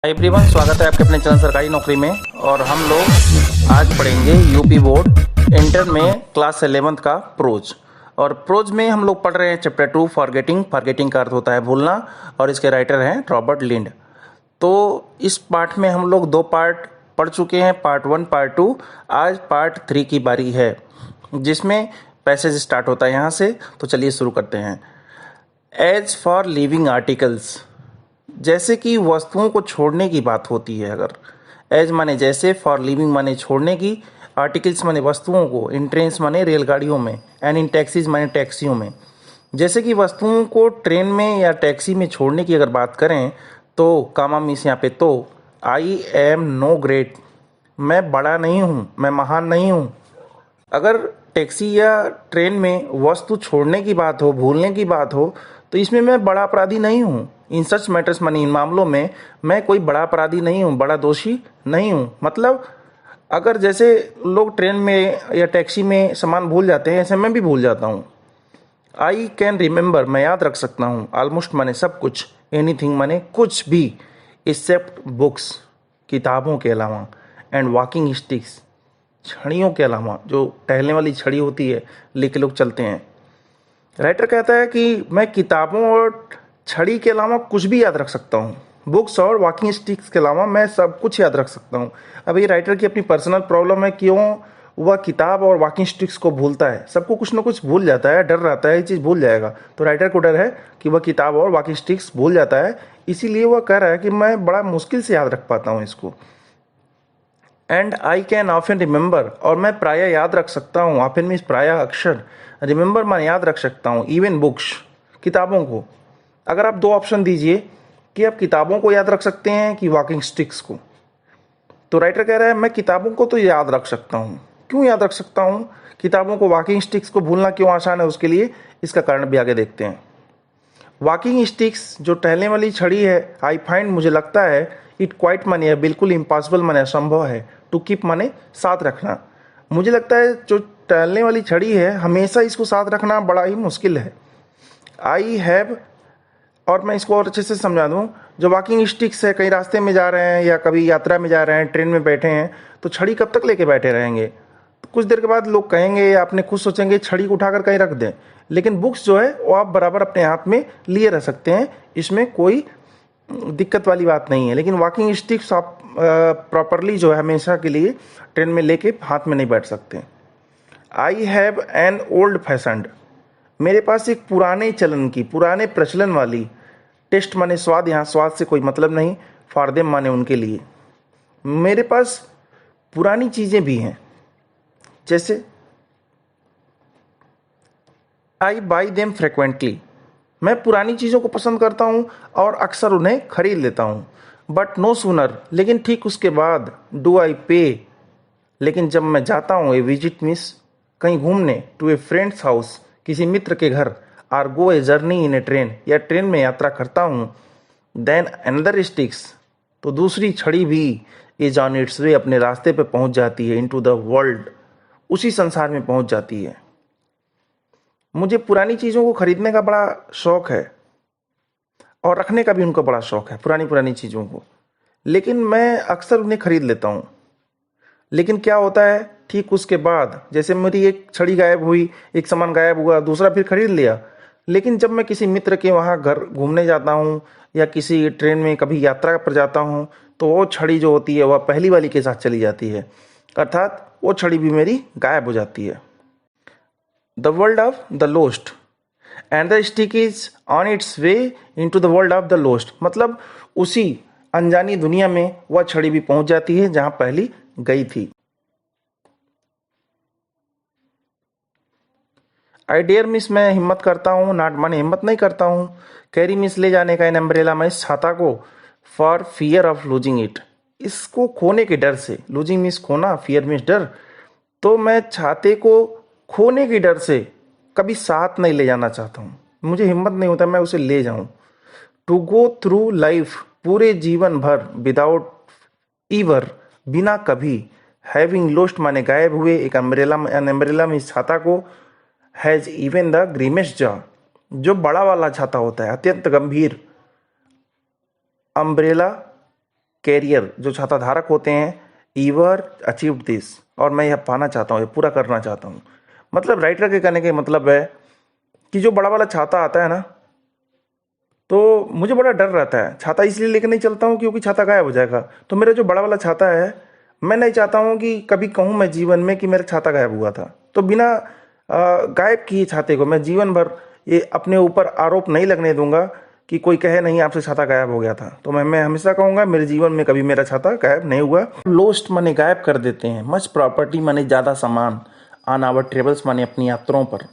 Everyone, स्वागत है आपके अपने चैनल सरकारी नौकरी में। और हम लोग आज पढ़ेंगे यूपी बोर्ड इंटर में क्लास 11th का प्रोज। और प्रोज में हम लोग पढ़ रहे हैं चैप्टर 2 फॉरगेटिंग। फॉरगेटिंग का अर्थ होता है भूलना, और इसके राइटर हैं रॉबर्ट लिंड। तो इस पार्ट में हम लोग 2 पार्ट पढ़ चुके हैं, पार्ट 1 पार्ट 2। आज पार्ट 3 की बारी है, जिसमें पैसेज स्टार्ट होता है यहाँ से। तो चलिए शुरू करते हैं। एज फॉर लिविंग आर्टिकल्स, जैसे कि वस्तुओं को छोड़ने की बात होती है। अगर एज माने जैसे, फॉर लिविंग माने छोड़ने की, आर्टिकल्स माने वस्तुओं को, इन ट्रेन्स माने रेलगाड़ियों में, एंड इन टैक्सीज माने टैक्सियों में। जैसे कि वस्तुओं को ट्रेन में या टैक्सी में छोड़ने की अगर बात करें तो कामा मीस यहाँ पे तो आई एम नो ग्रेट, मैं बड़ा नहीं हूँ, मैं महान नहीं हूँ। अगर टैक्सी या ट्रेन में वस्तु छोड़ने की बात हो, भूलने की बात हो, तो इसमें मैं बड़ा अपराधी नहीं हूँ। इन सच मैटर्स मानी, इन मामलों में मैं कोई बड़ा अपराधी नहीं हूँ, बड़ा दोषी नहीं हूँ। मतलब अगर जैसे लोग ट्रेन में या टैक्सी में सामान भूल जाते हैं, ऐसे मैं भी भूल जाता हूँ। आई कैन रिमेंबर, मैं याद रख सकता हूँ। ऑलमोस्ट माने सब कुछ, एनीथिंग माने कुछ भी, एक्सेप्ट बुक्स, किताबों के अलावा, एंड वॉकिंग स्टिक्स, छड़ियों के अलावा, जो टहलने वाली छड़ी होती है, लेके लोग चलते हैं। राइटर कहता है कि मैं किताबों और छड़ी के अलावा कुछ भी याद रख सकता हूँ। बुक्स और वॉकिंग स्टिक्स के अलावा मैं सब कुछ याद रख सकता हूँ। अब ये राइटर की अपनी पर्सनल प्रॉब्लम है, क्यों वह किताब और वॉकिंग स्टिक्स को भूलता है। सबको कुछ ना कुछ भूल जाता है, डर रहता है ये चीज़ भूल जाएगा। तो राइटर को डर है कि वह किताब और वॉकिंग स्टिक्स भूल जाता है, इसीलिए वह कह रहा है कि मैं बड़ा मुश्किल से याद रख पाता हूँ इसको। And I can often remember, और मैं प्रायः याद रख सकता हूँ। ऑफन मीन्स प्रायः, अक्सर। रिमेंबर मैं याद रख सकता हूँ। इवन बुक्स, किताबों को। अगर आप 2 ऑप्शन दीजिए कि आप किताबों को याद रख सकते हैं कि वॉकिंग स्टिक्स को, तो राइटर कह रहा है मैं किताबों को तो याद रख सकता हूँ। क्यों याद रख सकता हूँ किताबों को? वॉकिंग स्टिक्स को भूलना क्यों आसान है उसके लिए, इसका कारण भी आगे देखते हैं। वॉकिंग स्टिक्स, जो टहलने वाली छड़ी है, आई फाइंड, मुझे लगता है, इट क्वाइट माने बिल्कुल, इम्पॉसिबल माने असंभव है, टू कीप माने साथ रखना। मुझे लगता है जो टहलने वाली छड़ी है, हमेशा इसको साथ रखना बड़ा ही मुश्किल है। आई हैव, और मैं इसको और अच्छे से समझा दूं, जो वॉकिंग स्टिक्स है, कहीं रास्ते में जा रहे हैं या कभी यात्रा में जा रहे हैं, ट्रेन में बैठे हैं, तो छड़ी कब तक लेके बैठे रहेंगे? तो कुछ देर के बाद लोग कहेंगे या अपने खुद सोचेंगे छड़ी को उठाकर कहीं रख दें। लेकिन बुक्स जो है वो आप बराबर अपने हाथ में लिए रह सकते हैं, इसमें कोई दिक्कत वाली बात नहीं है। लेकिन वॉकिंग स्टिक्स आप प्रॉपरली जो है हमेशा के लिए ट्रेन में लेके हाथ में नहीं बैठ सकते। I have an old fashioned, मेरे पास एक पुराने चलन की, पुराने प्रचलन वाली, टेस्ट माने स्वाद, यहाँ स्वाद से कोई मतलब नहीं, फॉर देम माने उनके लिए, मेरे पास पुरानी चीज़ें भी हैं। जैसे आई बाई देम फ्रिक्वेंटली, मैं पुरानी चीज़ों को पसंद करता हूँ और अक्सर उन्हें खरीद लेता हूँ। बट नो सूनर, लेकिन ठीक उसके बाद, डू आई पे, लेकिन जब मैं जाता हूँ, ए विजिट मीन्स कहीं घूमने, टू ए फ्रेंड्स हाउस, किसी मित्र के घर, or go a journey in a train, या ट्रेन में यात्रा करता हूँ, देन अनदर स्टिक्स, तो दूसरी छड़ी भी, इज ऑन इट्स वे, अपने रास्ते पे पहुँच जाती है, इन टू द वर्ल्ड, उसी संसार में पहुँच जाती है। मुझे पुरानी चीज़ों को खरीदने का बड़ा शौक है और रखने का भी उनका बड़ा शौक है, पुरानी पुरानी चीज़ों को, लेकिन मैं अक्सर उन्हें खरीद लेता हूँ। लेकिन क्या होता है, ठीक उसके बाद, जैसे मेरी एक छड़ी गायब हुई, एक सामान गायब हुआ, दूसरा फिर खरीद लिया। लेकिन जब मैं किसी मित्र के वहाँ घर घूमने जाता हूँ या किसी ट्रेन में कभी यात्रा पर जाता हूँ, तो वो छड़ी जो होती है वह पहली वाली के साथ चली जाती है, अर्थात वो छड़ी भी मेरी गायब हो जाती है। The world of the lost, and the stick is on its way into the world of the lost, मतलब उसी अनजानी दुनिया में वह छड़ी भी पहुंच जाती है जहां पहली गई थी। आई डेयर मिस, मैं हिम्मत करता हूँ, नॉट माने हिम्मत नहीं करता हूँ। कैरी मिस, ले जाने का, एन अम्ब्रेला, मैं इस छाता को, for fear of losing it, इसको खोने के डर से, लूजिंग मिस खोना, फियर मिस डर, तो मैं छाते को खोने के डर से कभी साथ नहीं ले जाना चाहता हूँ। मुझे हिम्मत नहीं होता मैं उसे ले जाऊं। टू गो थ्रू लाइफ, पूरे जीवन भर, विदाउट ईवर, बिना कभी, हैविंग लोस्ट माने गायब हुए, एक अम्ब्रेला, एन अम्ब्रेला में इस छाता को, has even the grimmest jaw, जो बड़ा वाला छाता होता है, अत्यंत गंभीर अम्ब्रेला कैरियर जो छाता धारक होते हैं, ईवर अचीव्ड दिस, और मैं यह पाना चाहता हूँ, ये पूरा करना चाहता हूँ। मतलब राइटर के कहने के मतलब है कि जो बड़ा वाला छाता आता है ना, तो मुझे बड़ा डर रहता है। छाता इसलिए लेकर नहीं चलता हूँ क्योंकि छाता गायब हो जाएगा। तो मेरा जो बड़ा वाला छाता है, मैं नहीं चाहता हूँ कि कभी कहूँ मैं जीवन में कि मेरा छाता गायब हुआ था। तो बिना गायब किए छाते को मैं जीवन भर ये अपने ऊपर आरोप नहीं लगने दूंगा कि कोई कहे नहीं आपसे छाता गायब हो गया था। तो मैं हमेशा कहूँगा मेरे जीवन में कभी मेरा छाता गायब नहीं हुआ। लोस्ट माने गायब कर देते हैं, मच प्रॉपर्टी माने ज़्यादा सामान, ऑन आवर ट्रेवल्स माने अपनी यात्राओं पर,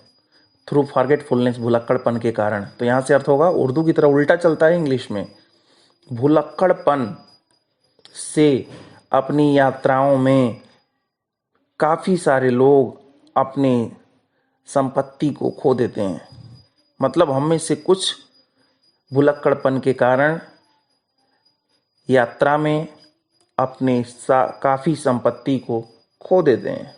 थ्रू फॉरगेटफुलनेस भुलक्कड़पन के कारण। तो यहाँ से अर्थ होगा, उर्दू की तरह उल्टा चलता है इंग्लिश में, भुलक्कड़पन से अपनी यात्राओं में काफ़ी सारे लोग अपनी संपत्ति को खो देते हैं। मतलब हम में से कुछ भुलक्कड़पन के कारण यात्रा में अपने काफ़ी संपत्ति को खो देते हैं।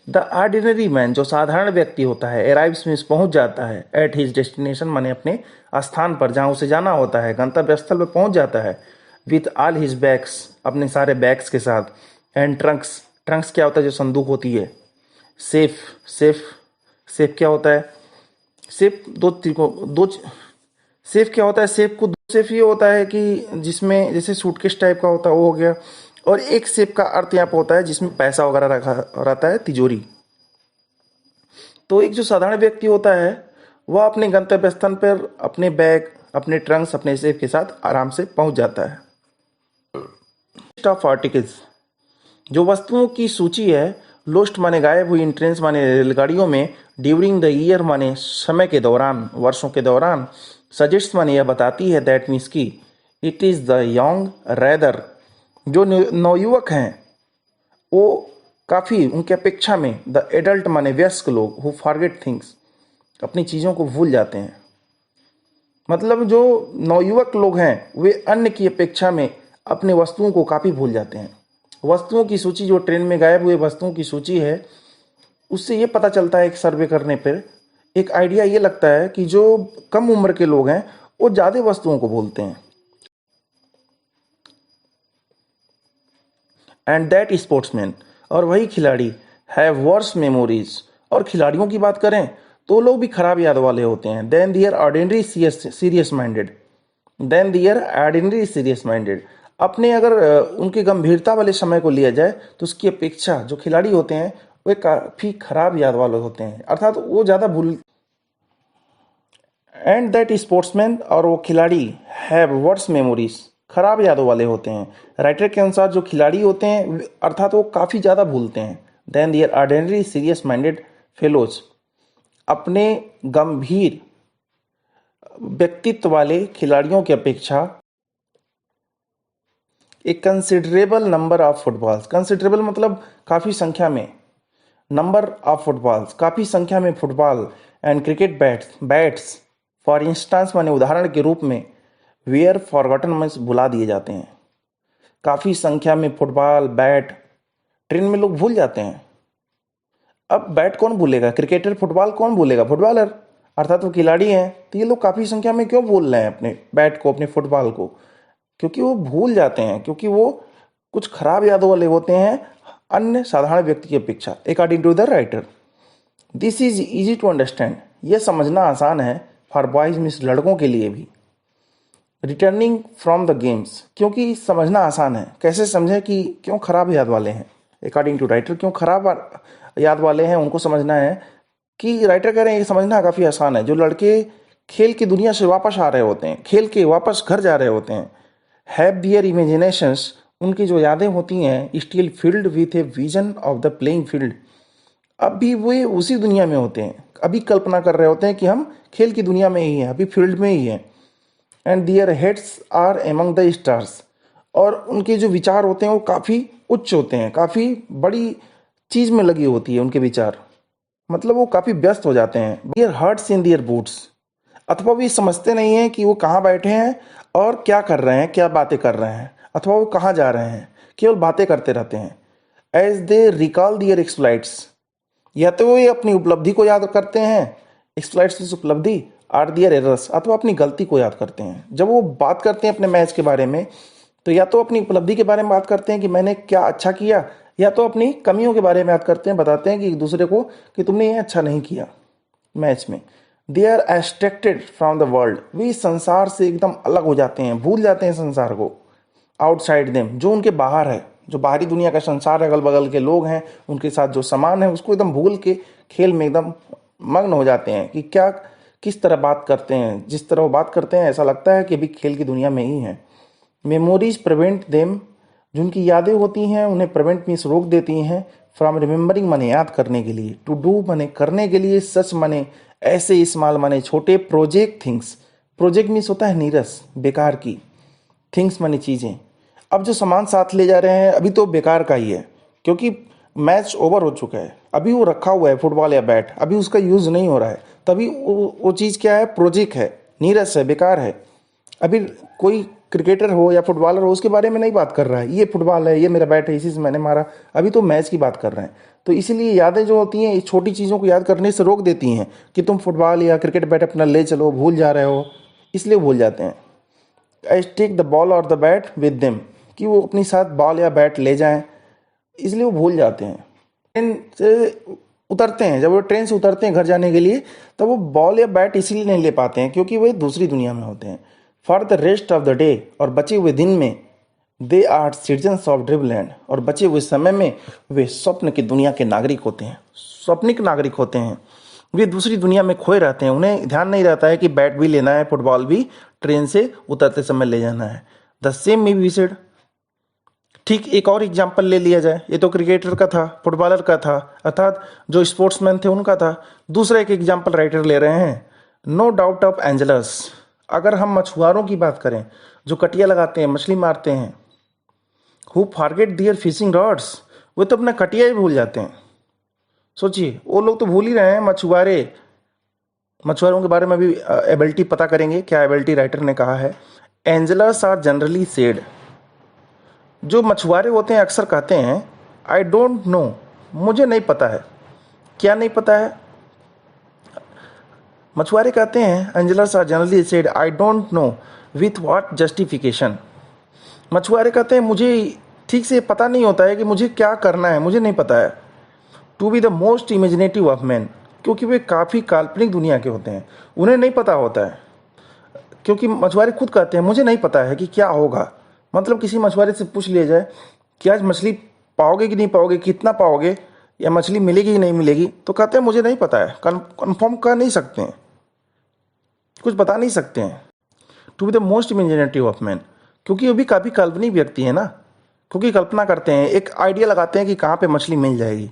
द ऑर्डिनरी मैन जो साधारण व्यक्ति होता है, अराइव्स मीन्स पहुंच जाता है, एट हिज डेस्टिनेशन माने अपने स्थान पर जहां उसे जाना होता है, गंतव्य स्थल पर पहुंच जाता है, विथ ऑल हिज बैग्स अपने सारे बैग्स के साथ, एंड ट्रंक्स, ट्रंक्स क्या होता है जो संदूक होती है, सेफ, सेफ क्या होता है, सेफ सेफ क्या होता है, सेफ को दो सेफ ये होता है कि जिसमें जैसे सूटकेस टाइप का होता है वो हो गया, और एक सेफ का अर्थ यहाँ पर होता है जिसमें पैसा वगैरह रखा रहता है, तिजोरी। तो एक जो साधारण व्यक्ति होता है वह अपने गंतव्य स्थान पर अपने बैग, अपने ट्रंक्स, अपने सेफ के साथ आराम से पहुंच जाता है। लिस्ट ऑफ आर्टिकल्स जो वस्तुओं की सूची है, लोस्ट माने गायब हुई, इन ट्रेन्स माने रेलगाड़ियों में, ड्यूरिंग द ईयर माने समय के दौरान, वर्षों के दौरान, सजेस्ट माने यह बताती है, दैट मीन्स की it is the young rather जो नवयुवक हैं वो काफ़ी उनके अपेक्षा में, द एडल्ट माने वयस्क लोग, हु फॉरगेट थिंग्स अपनी चीज़ों को भूल जाते हैं। मतलब जो नवयुवक लोग हैं वे अन्य की अपेक्षा में अपने वस्तुओं को काफ़ी भूल जाते हैं। वस्तुओं की सूची जो ट्रेन में गायब हुए वस्तुओं की सूची है, उससे ये पता चलता है, एक सर्वे करने पर एक आइडिया ये लगता है कि जो कम उम्र के लोग हैं वो ज़्यादा वस्तुओं को भूलते हैं। एंड दैट स्पोर्ट्समैन और वही खिलाड़ी हैव वर्स मेमोरीज, और खिलाड़ियों की बात करें तो लोग भी खराब याद वाले होते हैं, than their ordinary serious minded, than their ordinary serious minded. अपने अगर उनकी गंभीरता वाले समय को लिया जाए तो उसकी अपेक्षा जो खिलाड़ी होते हैं वे काफ़ी खराब याद वाले होते हैं, अर्थात वो ज़्यादा भूल। एंड दैट स्पोर्ट्समैन और वो खिलाड़ी हैव वर्स मेमोरीज, खराब यादों वाले होते हैं। राइटर के अनुसार जो खिलाड़ी होते हैं अर्थात वो काफ़ी ज़्यादा भूलते हैं। Than their ordinary serious minded fellows, अपने गंभीर व्यक्तित्व वाले खिलाड़ियों की अपेक्षा एक considerable number of footballs, considerable मतलब काफ़ी संख्या में, नंबर ऑफ फुटबॉल्स काफ़ी संख्या में football, and cricket bats for instance माने उदाहरण के रूप में, वेयर फॉरगॉटन मीन्स भुला दिए जाते हैं। काफ़ी संख्या में फुटबॉल बैट ट्रेन में लोग भूल जाते हैं। अब बैट कौन भूलेगा, क्रिकेटर, फुटबॉल कौन भूलेगा, फुटबॉलर, अर्थात वो खिलाड़ी हैं। तो ये लोग काफ़ी संख्या में क्यों भूल रहे हैं अपने बैट को, अपने फुटबॉल को, क्योंकि वो भूल जाते हैं, क्योंकि वो कुछ खराब यादों वाले होते हैं अन्य साधारण व्यक्ति की अपेक्षा। According to the writer, this is easy to understand, यह समझना आसान है, फॉर बॉयज मीन्स लड़कों के लिए भी, रिटर्निंग फ्रॉम द गेम्स, क्योंकि समझना आसान है। कैसे समझें कि क्यों खराब याद वाले हैं, अकॉर्डिंग टू राइटर क्यों खराब याद वाले हैं उनको समझना है। कि राइटर कह रहे हैं ये समझना काफ़ी आसान है। जो लड़के खेल की दुनिया से वापस आ रहे होते हैं, खेल के वापस घर जा रहे होते हैं, हैव दियर इमेजिनेशंस, उनकी जो यादें होती हैं, still field with a vision of the playing field, अब भी वे उसी दुनिया में होते हैं, अभी कल्पना कर रहे होते हैं कि हम खेल की दुनिया में ही हैं, अभी फील्ड में ही हैं। And their heads are among the stars, और उनके जो विचार होते हैं वो काफ़ी उच्च होते हैं, काफ़ी बड़ी चीज़ में लगी होती है उनके विचार, मतलब वो काफ़ी व्यस्त हो जाते हैं। दियर हार्ट्स इन दियर बूट्स, अथवा वे समझते नहीं हैं कि वो कहाँ बैठे हैं और क्या कर रहे हैं, क्या बातें कर रहे हैं, अथवा वो कहाँ जा रहे हैं, केवल बातें करते रहते हैं। एज दे रिकॉल दियर एक्सप्लाइट्स, या तो वे अपनी उपलब्धि को याद करते हैं, एक्सप्लाइट्स उपलब्धि, आर दियर एरर्स, अथवा अपनी गलती को याद करते हैं। जब वो बात करते हैं अपने मैच के बारे में तो या तो अपनी उपलब्धि के बारे में बात करते हैं कि मैंने क्या अच्छा किया, या तो अपनी कमियों के बारे में बात करते हैं, बताते हैं कि एक दूसरे को कि तुमने ये अच्छा नहीं किया मैच में। They are abstracted from the world, वे संसार से एकदम अलग हो जाते हैं, भूल जाते हैं संसार को। आउटसाइड देम, जो उनके बाहर है, जो बाहरी दुनिया का संसार है, अगल बगल के लोग हैं, उनके साथ जो सामान है, उसको एकदम भूल के खेल में एकदम मग्न हो जाते हैं कि क्या किस तरह बात करते हैं। जिस तरह वो बात करते हैं ऐसा लगता है कि अभी खेल की दुनिया में ही है। मेमोरीज प्रिवेंट देम, जो उनकी यादें होती हैं उन्हें प्रिवेंट मीन्स रोक देती हैं, फ्रॉम रिमेंबरिंग माने याद करने के लिए, टू डू माने करने के लिए, सच माने ऐसे, स्मॉल माने छोटे, प्रोजेक्ट थिंग्स, प्रोजेक्ट मीन्स होता है नीरस बेकार की, थिंग्स माने चीज़ें। अब जो सामान साथ ले जा रहे हैं अभी तो बेकार का ही है, क्योंकि मैच ओवर हो चुका है, अभी वो रखा हुआ है फुटबॉल या बैट, अभी उसका यूज़ नहीं हो रहा है, तभी वो चीज़ क्या है, प्रोजेक्ट है, नीरस है, बेकार है। अभी कोई क्रिकेटर हो या फुटबॉलर हो उसके बारे में नहीं बात कर रहा है, ये फुटबॉल है, ये मेरा बैट है, इसी से मैंने मारा, अभी तो मैच की बात कर रहे हैं। तो इसीलिए यादें जो होती हैं इस छोटी चीज़ों को याद करने से रोक देती हैं कि तुम फुटबॉल या क्रिकेट बैट अपना ले चलो, भूल जा रहे हो, इसलिए भूल जाते हैं। आई टेक द बॉल और द बैट विद देम, कि वो अपनी साथ बॉल या बैट ले जाएं, इसलिए वो भूल जाते हैं। ट्रेन से उतरते हैं, जब वो ट्रेन से उतरते हैं घर जाने के लिए, तब वो बॉल या बैट इसीलिए नहीं ले पाते हैं क्योंकि वे दूसरी दुनिया में होते हैं। For the rest of the day, और बचे हुए दिन में, they are citizens of dreamland, और बचे हुए समय में वे स्वप्न की दुनिया के नागरिक होते हैं, स्वप्निक नागरिक होते हैं। वे दूसरी दुनिया में खोए रहते हैं, उन्हें ध्यान नहीं रहता है कि बैट भी लेना है, फुटबॉल भी ट्रेन से उतरते समय ले जाना है। The same may be said, ठीक एक और एग्जाम्पल ले लिया जाए, ये तो क्रिकेटर का था, फुटबॉलर का था, अर्थात जो स्पोर्ट्समैन थे उनका था। दूसरा एक एग्जाम्पल राइटर ले रहे हैं, नो डाउट ऑफ एंजलस। अगर हम मछुआरों की बात करें जो कटिया लगाते हैं, मछली मारते हैं, who forget their fishing rods, वे तो अपना कटिया ही भूल जाते हैं। सोचिए, वो लोग तो भूल ही रहे हैं, मछुआरों के बारे में भी एबिलिटी पता करेंगे, क्या एबिलिटी राइटर ने कहा है। एंजलर्स आर जनरली सेड, जो मछुआरे होते हैं अक्सर कहते हैं, आई डोंट नो, मुझे नहीं पता है। क्या नहीं पता है? मछुआरे कहते हैं, anglers are generally said I don't know with what justification. मछुआरे कहते हैं मुझे ठीक से पता नहीं होता है कि मुझे क्या करना है, मुझे नहीं पता है। To be the most imaginative of man, क्योंकि वे काफ़ी काल्पनिक दुनिया के होते हैं, उन्हें नहीं पता होता है। क्योंकि मछुआरे खुद कहते हैं मुझे नहीं पता है कि क्या होगा। मतलब किसी मछुआरे से पूछ लिया जाए कि आज मछली पाओगे कि नहीं पाओगे, कितना पाओगे, या मछली मिलेगी कि नहीं मिलेगी, तो कहते हैं मुझे नहीं पता है, कन्फर्म कर नहीं सकते हैं, कुछ बता नहीं सकते हैं। To be the most imaginative of man, क्योंकि वो भी काफ़ी काल्पनिक व्यक्ति है ना, क्योंकि कल्पना करते हैं, एक आइडिया लगाते हैं कि कहाँ पे मछली मिल जाएगी।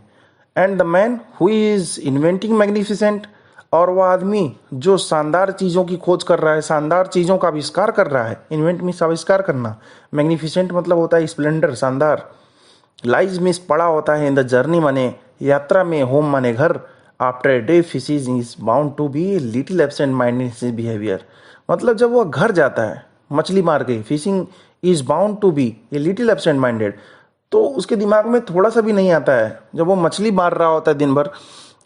And the man who is inventing magnificent, और वह आदमी जो शानदार चीज़ों की खोज कर रहा है, शानदार चीज़ों का आविष्कार कर रहा है, इन्वेंट मीन्स आविष्कार करना, मैग्निफिसेंट मतलब होता है स्प्लेंडर, शानदार। लाइज मीन्स पड़ा होता है, इन द जर्नी माने यात्रा में, होम माने घर, after a day fishes is bound to be little absent mind in his behaviour. मतलब जब वह घर जाता है मछली मार के, fishing is bound to be a little absent minded, तो उसके दिमाग में थोड़ा सा भी नहीं आता है। जब वो मछली मार रहा होता है दिन भर,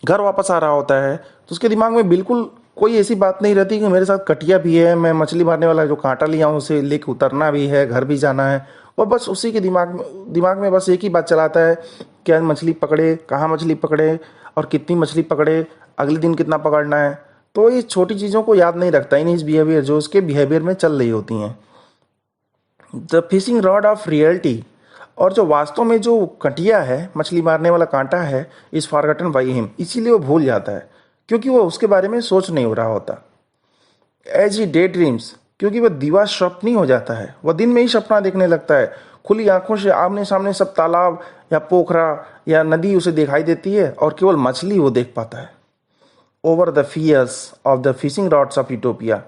घर वापस आ रहा होता है, तो उसके दिमाग में बिल्कुल कोई ऐसी बात नहीं रहती कि मेरे साथ कटिया भी है, मैं मछली मारने वाला जो कांटा लिया हूँ उसे लेके उतरना भी है, घर भी जाना है। और बस उसी के दिमाग में बस एक ही बात चलाता है, क्या मछली पकड़े, कहाँ मछली पकड़े, और कितनी मछली पकड़े, अगले दिन कितना पकड़ना है। तो ये छोटी चीज़ों को याद नहीं रखता इन हिज बिहेवियर, जो उसके बिहेवियर में चल रही होती हैं। The fishing rod of reality, और जो वास्तव में जो कटिया है, मछली मारने वाला कांटा है, इज फॉरगॉटन बाय हिम, इसीलिए वो भूल जाता है क्योंकि वो उसके बारे में सोच नहीं हो रहा होता। एज ही डे ड्रीम्स, क्योंकि वह दीवा स्वप्नी हो जाता है, वह दिन में ही सपना देखने लगता है, खुली आंखों से आमने सामने सब तालाब या पोखरा या नदी उसे दिखाई देती है और केवल मछली वो देख पाता है। Over the fears of the fishing rods of Utopia.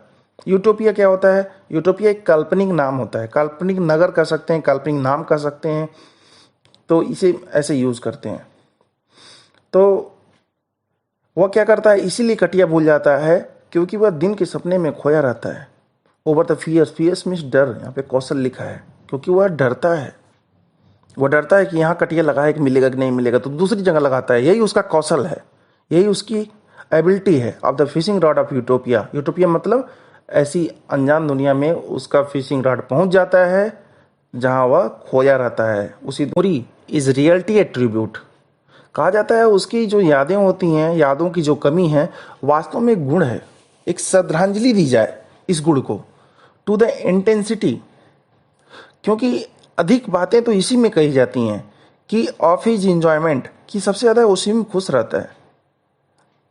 Utopia क्या होता है? यूटोपिया एक काल्पनिक नाम होता है, काल्पनिक नगर कह सकते हैं, काल्पनिक नाम कह सकते हैं, तो इसे ऐसे यूज करते हैं। तो वह क्या करता है, इसीलिए कटिया भूल जाता है क्योंकि वह दिन के सपने में खोया रहता है। Over the fears, fears means डर, यहाँ पे कौशल लिखा है, क्योंकि वह डरता है, वह डरता है कि यहाँ कटिया लगा है कि मिलेगा कि नहीं मिलेगा, तो दूसरी जगह लगाता है। यही उसका कौशल है, यही उसकी एबिलिटी है। Of the fishing rod of Utopia, utopia मतलब ऐसी अनजान दुनिया में उसका फिशिंग रॉड पहुंच जाता है जहाँ वह खोया रहता है। उसी मेमोरी इज रियलिटी एट्रीब्यूट, कहा जाता है उसकी जो यादें होती हैं, यादों की जो कमी है वास्तव में एक गुण है। एक श्रद्धांजलि दी जाए इस गुण को, टू द इंटेंसिटी, क्योंकि अधिक बातें तो इसी में कही जाती हैं कि ऑफ हिज इंजॉयमेंट, कि सबसे ज़्यादा उसी में खुश रहता है।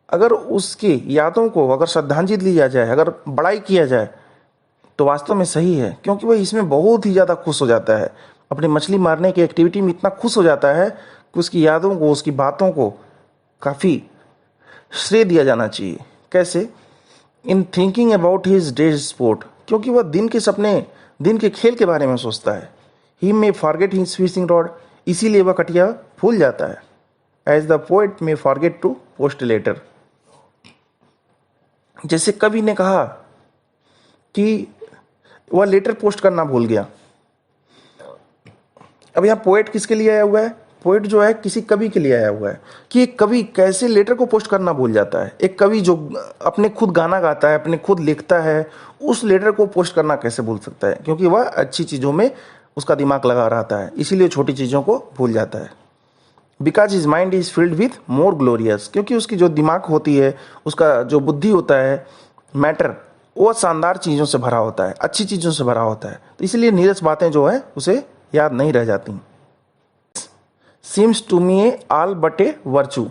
अगर उसकी यादों को अगर श्रद्धांजलि दी जाए, अगर बड़ाई किया जाए तो वास्तव में सही है, क्योंकि वह इसमें बहुत ही ज़्यादा खुश हो जाता है। अपनी मछली मारने की एक्टिविटी में इतना खुश हो जाता है कि उसकी यादों को, उसकी बातों को काफ़ी श्रेय दिया जाना चाहिए। कैसे? In thinking about his day sport, क्योंकि वह दिन के सपने, दिन के खेल के बारे में सोचता है। He may forget his fishing rod, इसीलिए वह कटिया भूल जाता है। As the poet may forget to post letter, जैसे कवि ने कहा कि वह लेटर पोस्ट करना भूल गया। अब यहाँ पोएट किसके लिए आया हुआ है? पोएट जो है किसी कवि के लिए आया हुआ है कि एक कवि कैसे लेटर को पोस्ट करना भूल जाता है। एक कवि जो अपने खुद गाना गाता है, अपने खुद लिखता है, उस लेटर को पोस्ट करना कैसे भूल सकता है? क्योंकि वह अच्छी चीज़ों में उसका दिमाग लगा रहता है, इसीलिए छोटी चीज़ों को भूल जाता है। Because his mind is filled with more glorious, क्योंकि उसकी जो दिमाग होती है, उसका जो बुद्धि होता है, मैटर, वो शानदार चीज़ों से भरा होता है, अच्छी चीज़ों से भरा होता है। तो इसलिए नीरस बातें जो है उसे याद नहीं रह जाती। Seems to me a all but a virtue,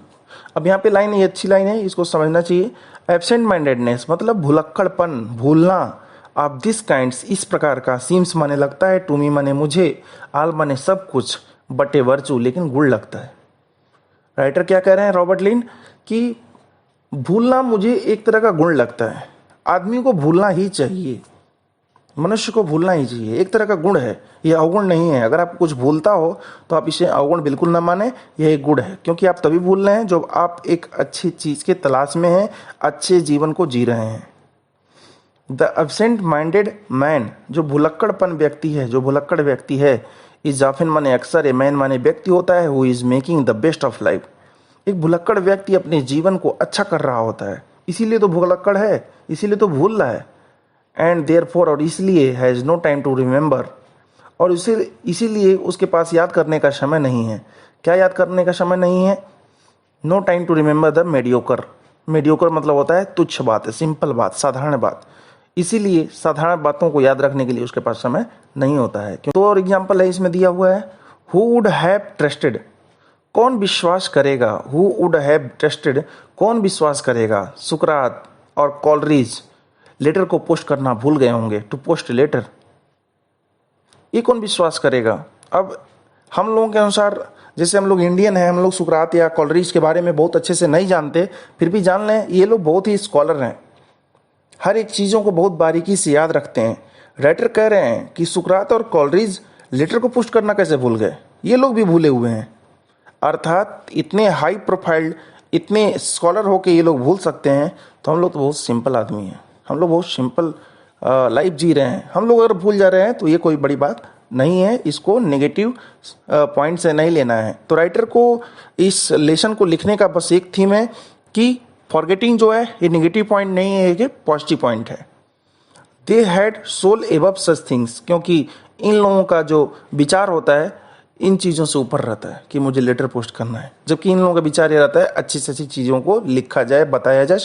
अब यहाँ पे लाइन, ये अच्छी लाइन है, इसको समझना चाहिए। एब्सेंट माइंडेडनेस मतलब भुलक्कड़पन, भूलना। ऑफ दिस काइंड्स, इस प्रकार का। सीम्स माने लगता है, टू मी माने मुझे, ऑल माने सब कुछ, बट ए वर्चू लेकिन गुण लगता है। राइटर क्या कह रहे हैं रॉबर्ट लिन कि भूलना मुझे एक तरह का गुण लगता है। आदमी को भूलना ही चाहिए, मनुष्य को भूलना ही चाहिए, एक तरह का गुण है, यह अवगुण नहीं है। अगर आप कुछ भूलता हो तो आप इसे अवगुण बिल्कुल ना माने, यह एक गुण है, क्योंकि आप तभी भूल रहे हैं जब आप एक अच्छी चीज़ के तलाश में हैं, अच्छे जीवन को जी रहे हैं। द एब्सेंट माइंडेड मैन, जो भुलक्कड़पन व्यक्ति है, जो भुलक्कड़ व्यक्ति है, इज ऑफन माने अक्सर, ए मैन माने व्यक्ति होता है, who is making the best of life. एक भुलक्कड़ व्यक्ति अपने जीवन को अच्छा कर रहा होता है, इसीलिए तो भुलक्कड़ है, इसीलिए तो भूल रहा है। एंड देयरफॉर, और इसलिए, has no time to remember, और इसीलिए उसके पास याद करने का समय नहीं है। क्या याद करने का समय नहीं है? No time to remember the mediocre. Mediocre मतलब होता है तुच्छ बात, सिंपल बात, साधारण बात। इसीलिए साधारण बातों को याद रखने के लिए उसके पास समय नहीं होता है। तो और एग्जाम्पल है इसमें दिया हुआ है, हु वुड हैव ट्रस्टेड, कौन विश्वास करेगा, हु वुड हैव ट्रस्टेड, कौन विश्वास करेगा। सुकरात और कॉलरीज लेटर को पोस्ट करना भूल गए होंगे, टू पोस्ट लेटर, ये कौन विश्वास करेगा। अब हम लोगों के अनुसार, जैसे हम लोग इंडियन हैं, हम लोग सुकरात या कॉलरीज के बारे में बहुत अच्छे से नहीं जानते, फिर भी जान लें ये लोग बहुत ही स्कॉलर हैं, हर एक चीज़ों को बहुत बारीकी से याद रखते हैं। राइटर कह रहे हैं कि सुकरात और कॉलरीज लेटर को पोस्ट करना कैसे भूल गए, ये लोग भी भूले हुए हैं। अर्थात इतने हाई प्रोफाइल, इतने स्कॉलर होके ये लोग भूल सकते हैं, तो हम लोग तो बहुत सिंपल आदमी हैं, हम लोग बहुत सिंपल लाइफ जी रहे हैं। हम लोग अगर भूल जा रहे हैं तो ये कोई बड़ी बात नहीं है, इसको नेगेटिव पॉइंट से नहीं लेना है। तो राइटर को इस लेसन को लिखने का बस एक थीम है कि फॉरगेटिंग जो है ये नेगेटिव पॉइंट नहीं है, ये पॉजिटिव पॉइंट है। They had soul above such things, क्योंकि इन लोगों का जो विचार होता है इन चीज़ों से ऊपर रहता है कि मुझे लेटर पोस्ट करना है, जबकि इन लोगों का विचार ये रहता है अच्छी से अच्छी चीज़ों को लिखा जाए, बताया जाए।